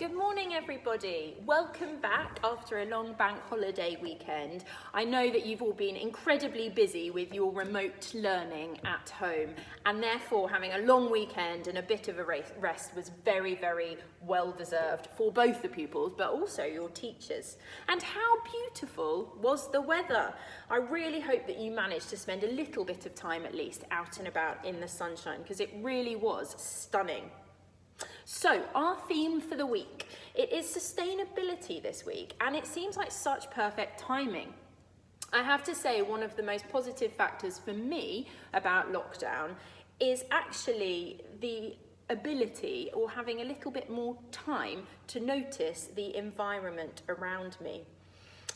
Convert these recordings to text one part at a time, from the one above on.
Good morning, everybody. Welcome back after a long bank holiday weekend. I know that you've all been incredibly busy with your remote learning at home, and therefore having a long weekend and a bit of a rest was very, very well deserved for both the pupils, but also your teachers. And how beautiful was the weather? I really hope that you managed to spend a little bit of time at least out and about in the sunshine, because it really was stunning. So our theme for the week, it is sustainability this week, and it seems like such perfect timing. I have to say, one of the most positive factors for me about lockdown is actually the ability, or having a little bit more time to notice the environment around me,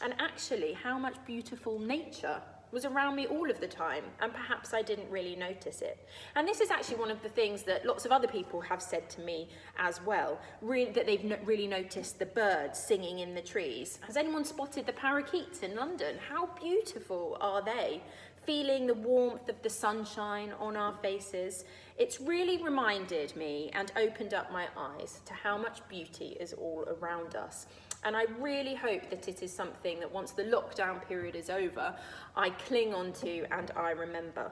and actually how much beautiful nature was around me all of the time, and perhaps I didn't really notice it. And this is actually one of the things that lots of other people have said to me as well, that they've really noticed the birds singing in the trees. Has anyone spotted the parakeets in London? How beautiful are they? Feeling the warmth of the sunshine on our faces. It's really reminded me and opened up my eyes to how much beauty is all around us. And I really hope that it is something that once the lockdown period is over, I cling on to and I remember.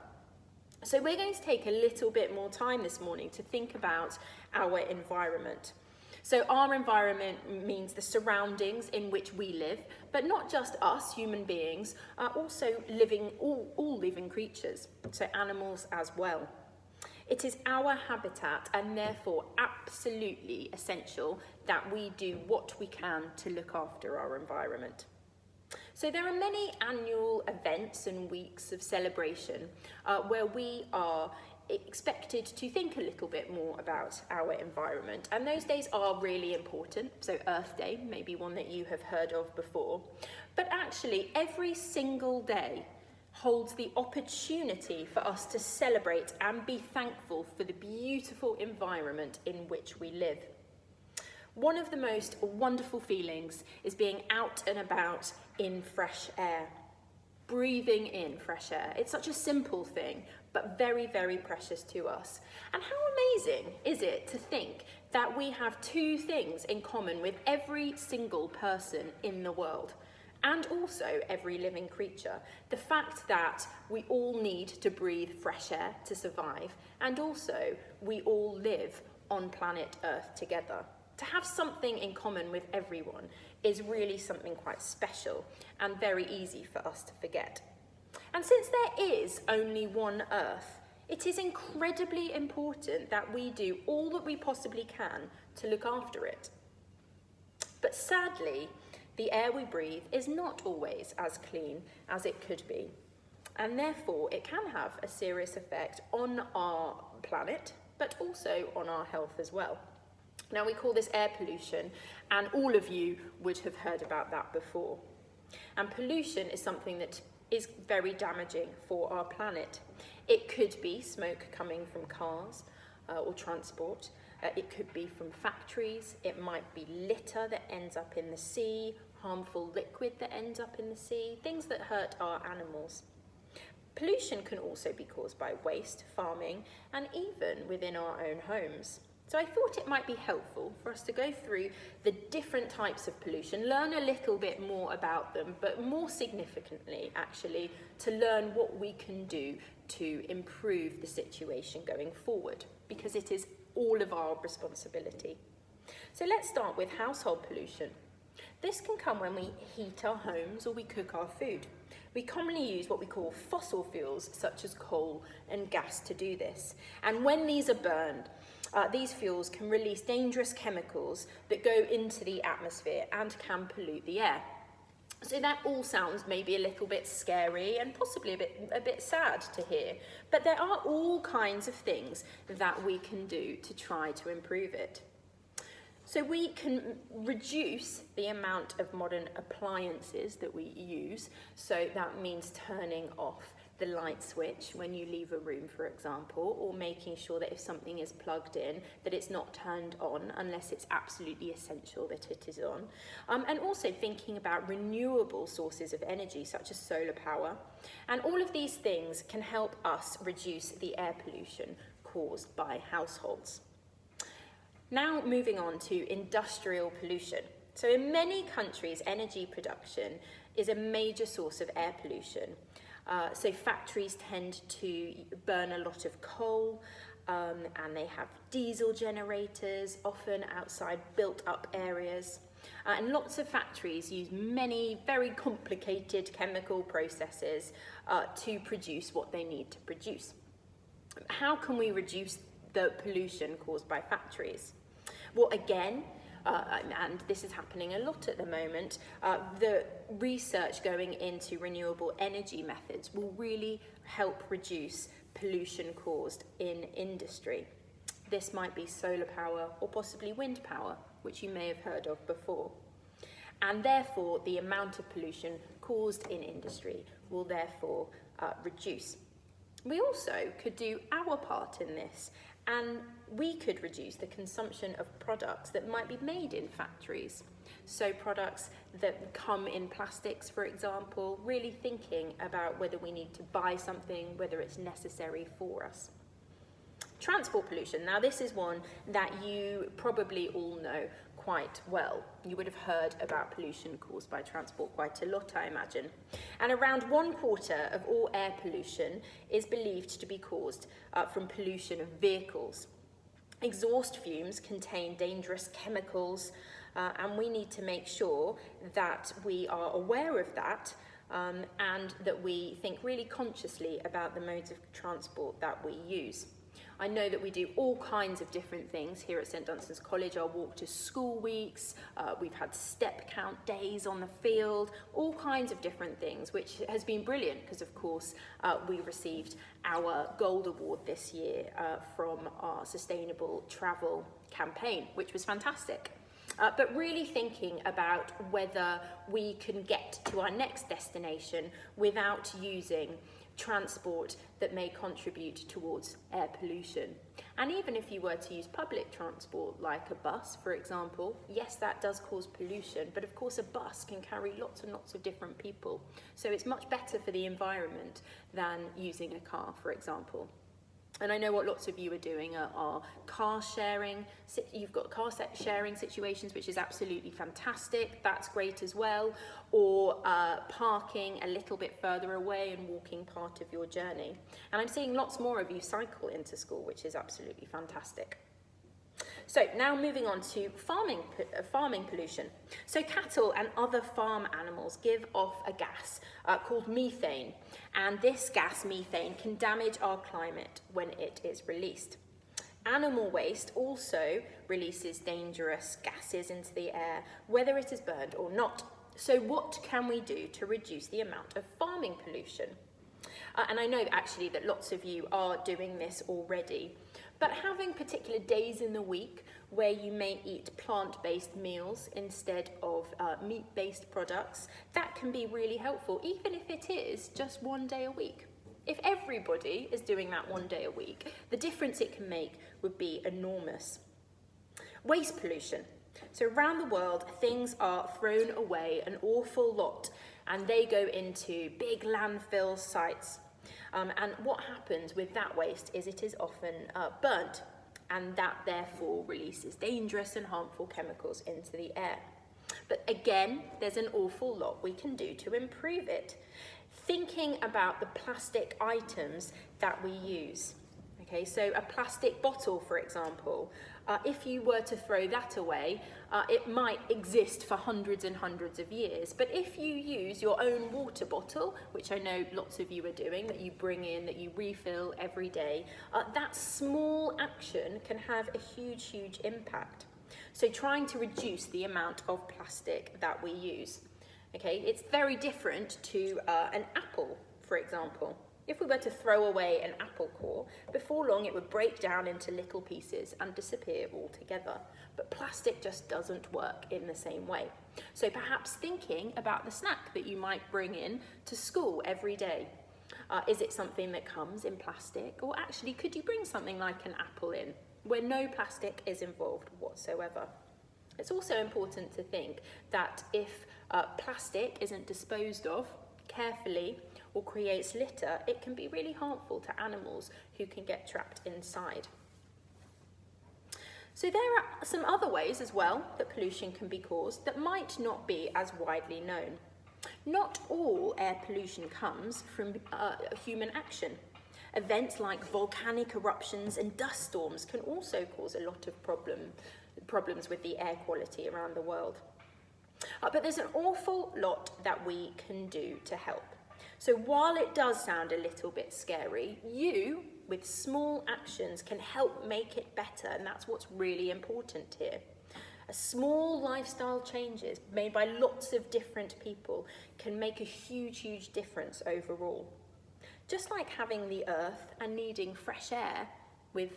So we're going to take a little bit more time this morning to think about our environment. So our environment means the surroundings in which we live, but not just us, human beings, also all living creatures, so animals as well. It is our habitat, and therefore absolutely essential that we do what we can to look after our environment. So there are many annual events and weeks of celebration where we are expected to think a little bit more about our environment, and those days are really important. So Earth Day may be one that you have heard of before, but actually every single day holds the opportunity for us to celebrate and be thankful for the beautiful environment in which we live. One of the most wonderful feelings is being out and about in fresh air, breathing in fresh air. It's such a simple thing, but very, very precious to us. And how amazing is it to think that we have two things in common with every single person in the world, and also every living creature. The fact that we all need to breathe fresh air to survive, and also we all live on planet Earth together. To have something in common with everyone is really something quite special and very easy for us to forget. And since there is only one Earth, it is incredibly important that we do all that we possibly can to look after it. But sadly, the air we breathe is not always as clean as it could be, and therefore it can have a serious effect on our planet, but also on our health as well. Now, we call this air pollution, and all of you would have heard about that before. And pollution is something that is very damaging for our planet. It could be smoke coming from cars or transport. It could be from factories. It might be litter that ends up in the sea, harmful liquid that ends up in the sea, things that hurt our animals. Pollution can also be caused by waste, farming, and even within our own homes. So I thought it might be helpful for us to go through the different types of pollution, learn a little bit more about them, but more significantly, actually, to learn what we can do to improve the situation going forward, because it is all of our responsibility. So let's start with household pollution. This can come when we heat our homes or we cook our food. We commonly use what we call fossil fuels, such as coal and gas, to do this. And when these are burned, these fuels can release dangerous chemicals that go into the atmosphere and can pollute the air. So that all sounds maybe a little bit scary and possibly a bit sad to hear, but there are all kinds of things that we can do to try to improve it. So we can reduce the amount of modern appliances that we use. So that means turning off the light switch when you leave a room, for example, or making sure that if something is plugged in, that it's not turned on unless it's absolutely essential that it is on. And also thinking about renewable sources of energy, such as solar power. And all of these things can help us reduce the air pollution caused by households. Now moving on to industrial pollution. So in many countries, energy production is a major source of air pollution. So factories tend to burn a lot of coal, and they have diesel generators, often outside built up areas. And lots of factories use many very complicated chemical processes to produce what they need to produce. How can we reduce the pollution caused by factories? Well, again, and this is happening a lot at the moment, the research going into renewable energy methods will really help reduce pollution caused in industry. This might be solar power or possibly wind power, which you may have heard of before. And therefore, the amount of pollution caused in industry will therefore reduce. We also could do our part in this, and we could reduce the consumption of products that might be made in factories. So products that come in plastics, for example, really thinking about whether we need to buy something, whether it's necessary for us. Transport pollution. Now this is one that you probably all know quite well. You would have heard about pollution caused by transport quite a lot, I imagine. And around 1/4 of all air pollution is believed to be caused from pollution of vehicles. Exhaust fumes contain dangerous chemicals, and we need to make sure that we are aware of that and that we think really consciously about the modes of transport that we use. I know that we do all kinds of different things here at St Dunstan's College. Our walk to school weeks, we've had step count days on the field, all kinds of different things, which has been brilliant because of course we received our Gold Award this year from our sustainable travel campaign, which was fantastic. But really thinking about whether we can get to our next destination without using transport that may contribute towards air pollution. And even if you were to use public transport like a bus, for example, yes, that does cause pollution, but of course a bus can carry lots and lots of different people. So it's much better for the environment than using a car, for example. And I know what lots of you are doing are car sharing. You've got car sharing situations, which is absolutely fantastic. That's great as well. Or parking a little bit further away and walking part of your journey. And I'm seeing lots more of you cycle into school, which is absolutely fantastic. So now moving on to farming pollution. So cattle and other farm animals give off a gas called methane, and this gas, methane, can damage our climate when it is released. Animal waste also releases dangerous gases into the air, whether it is burned or not. So what can we do to reduce the amount of farming pollution? And I know actually that lots of you are doing this already, but having particular days in the week where you may eat plant-based meals instead of meat-based products, that can be really helpful, even if it is just one day a week. If everybody is doing that one day a week, the difference it can make would be enormous. Waste pollution. So around the world, things are thrown away an awful lot, and they go into big landfill sites. And what happens with that waste is it is often burnt, and that therefore releases dangerous and harmful chemicals into the air. But again, there's an awful lot we can do to improve it. Thinking about the plastic items that we use. Okay, so a plastic bottle, for example, if you were to throw that away, it might exist for hundreds and hundreds of years. But if you use your own water bottle, which I know lots of you are doing, that you bring in, that you refill every day, that small action can have a huge, huge impact. So trying to reduce the amount of plastic that we use. Okay, it's very different to an apple, for example. If we were to throw away an apple core, before long it would break down into little pieces and disappear altogether. But plastic just doesn't work in the same way. So perhaps thinking about the snack that you might bring in to school every day. Is it something that comes in plastic? Or actually, could you bring something like an apple in, where no plastic is involved whatsoever? It's also important to think that if plastic isn't disposed of carefully or creates litter, it can be really harmful to animals who can get trapped inside. So there are some other ways as well that pollution can be caused that might not be as widely known. Not all air pollution comes from human action. Events like volcanic eruptions and dust storms can also cause a lot of problems with the air quality around the world. But there's an awful lot that we can do to help. So while it does sound a little bit scary, you, with small actions, can help make it better, and that's what's really important here. Small lifestyle changes made by lots of different people can make a huge, huge difference overall. Just like having the earth and needing fresh air with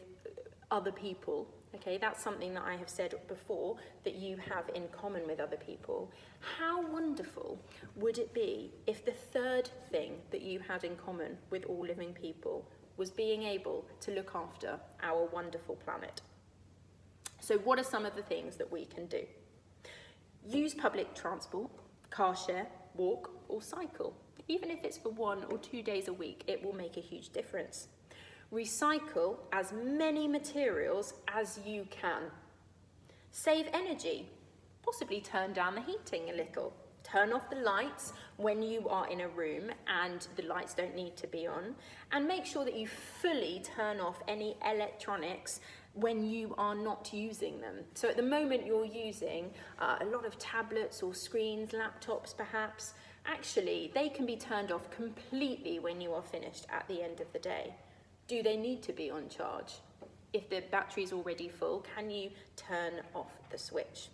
other people, okay, that's something that I have said before that you have in common with other people. How wonderful would it be if the third thing that you had in common with all living people was being able to look after our wonderful planet? So what are some of the things that we can do? Use public transport, car share, walk or cycle. Even if it's for 1 or 2 days a week, it will make a huge difference. Recycle as many materials as you can. Save energy, possibly turn down the heating a little. Turn off the lights when you are in a room and the lights don't need to be on. And make sure that you fully turn off any electronics when you are not using them. So at the moment you're using a lot of tablets or screens, laptops perhaps, actually they can be turned off completely when you are finished at the end of the day. Do they need to be on charge? If the battery is already full, can you turn off the switch?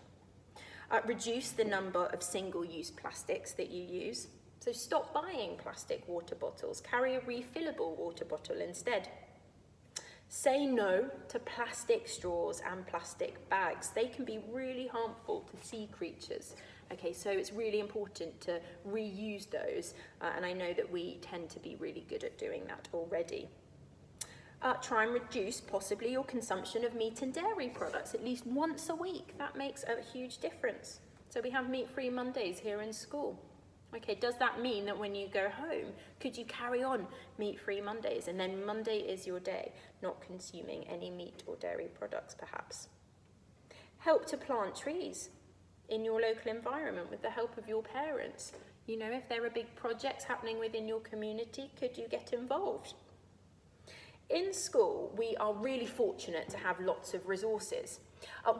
Reduce the number of single-use plastics that you use. So stop buying plastic water bottles, carry a refillable water bottle instead. Say no to plastic straws and plastic bags. They can be really harmful to sea creatures. Okay, so it's really important to reuse those, and I know that we tend to be really good at doing that already. Try and reduce possibly your consumption of meat and dairy products at least once a week. That makes a huge difference. So we have meat-free Mondays here in school. Okay, does that mean that when you go home, could you carry on meat-free Mondays and then Monday is your day, not consuming any meat or dairy products perhaps? Help to plant trees in your local environment with the help of your parents. You know, if there are big projects happening within your community, could you get involved? In school, we are really fortunate to have lots of resources.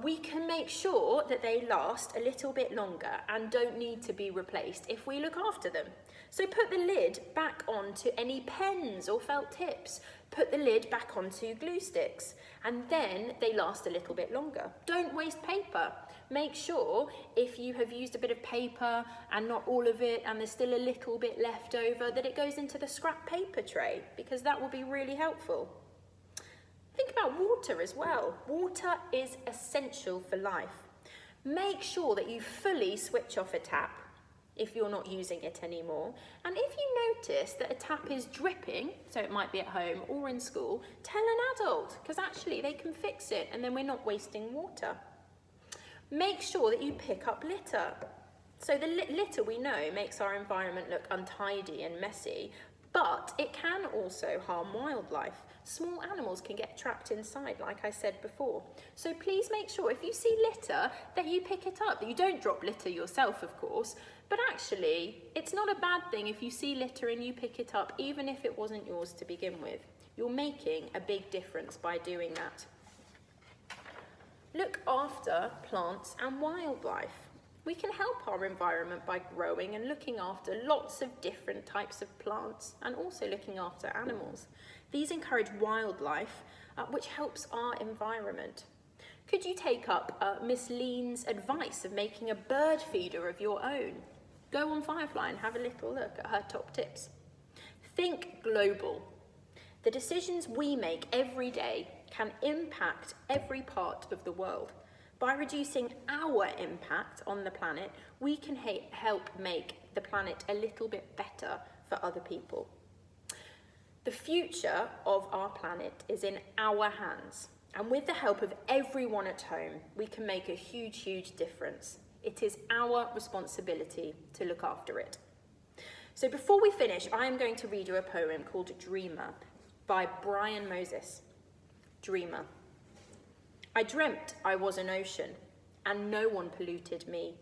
We can make sure that they last a little bit longer and don't need to be replaced if we look after them. So put the lid back onto any pens or felt tips. Put the lid back onto glue sticks, and then they last a little bit longer. Don't waste paper. Make sure if you have used a bit of paper and not all of it and there's still a little bit left over, that it goes into the scrap paper tray, because that will be really helpful. Think about water as well. Water is essential for life. Make sure that you fully switch off a tap if you're not using it anymore. And if you notice that a tap is dripping, so it might be at home or in school, tell an adult, because actually they can fix it and then we're not wasting water. Make sure that you pick up litter. So the litter, we know, makes our environment look untidy and messy, but it can also harm wildlife. Small animals can get trapped inside, like I said before. So please make sure if you see litter that you pick it up, that you don't drop litter yourself, of course, but actually it's not a bad thing if you see litter and you pick it up, even if it wasn't yours to begin with. You're making a big difference by doing that. Look after plants and wildlife. We can help our environment by growing and looking after lots of different types of plants and also looking after animals. These encourage wildlife, which helps our environment. Could you take up Miss Lean's advice of making a bird feeder of your own? Go on Firefly and have a little look at her top tips. Think global. The decisions we make every day can impact every part of the world. By reducing our impact on the planet, we can help make the planet a little bit better for other people. The future of our planet is in our hands, and with the help of everyone at home, we can make a huge, huge difference. It is our responsibility to look after it. So before we finish, I am going to read you a poem called Dreamer by Brian Moses. Dreamer. I dreamt I was an ocean, and no one polluted me.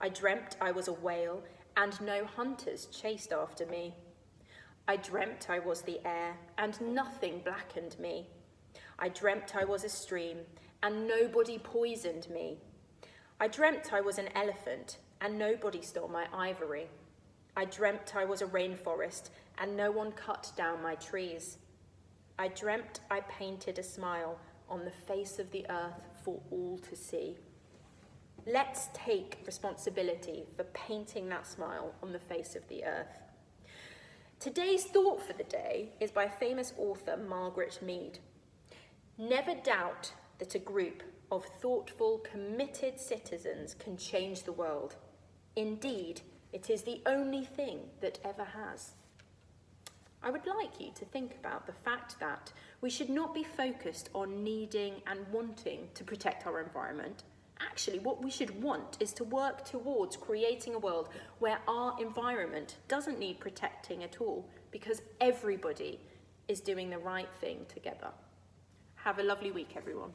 I dreamt I was a whale, and no hunters chased after me. I dreamt I was the air, and nothing blackened me. I dreamt I was a stream, and nobody poisoned me. I dreamt I was an elephant, and nobody stole my ivory. I dreamt I was a rainforest, and no one cut down my trees. I dreamt I painted a smile on the face of the earth for all to see. Let's take responsibility for painting that smile on the face of the earth. Today's thought for the day is by famous author Margaret Mead. Never doubt that a group of thoughtful, committed citizens can change the world. Indeed, it is the only thing that ever has. I would like you to think about the fact that we should not be focused on needing and wanting to protect our environment. Actually, what we should want is to work towards creating a world where our environment doesn't need protecting at all, because everybody is doing the right thing together. Have a lovely week, everyone.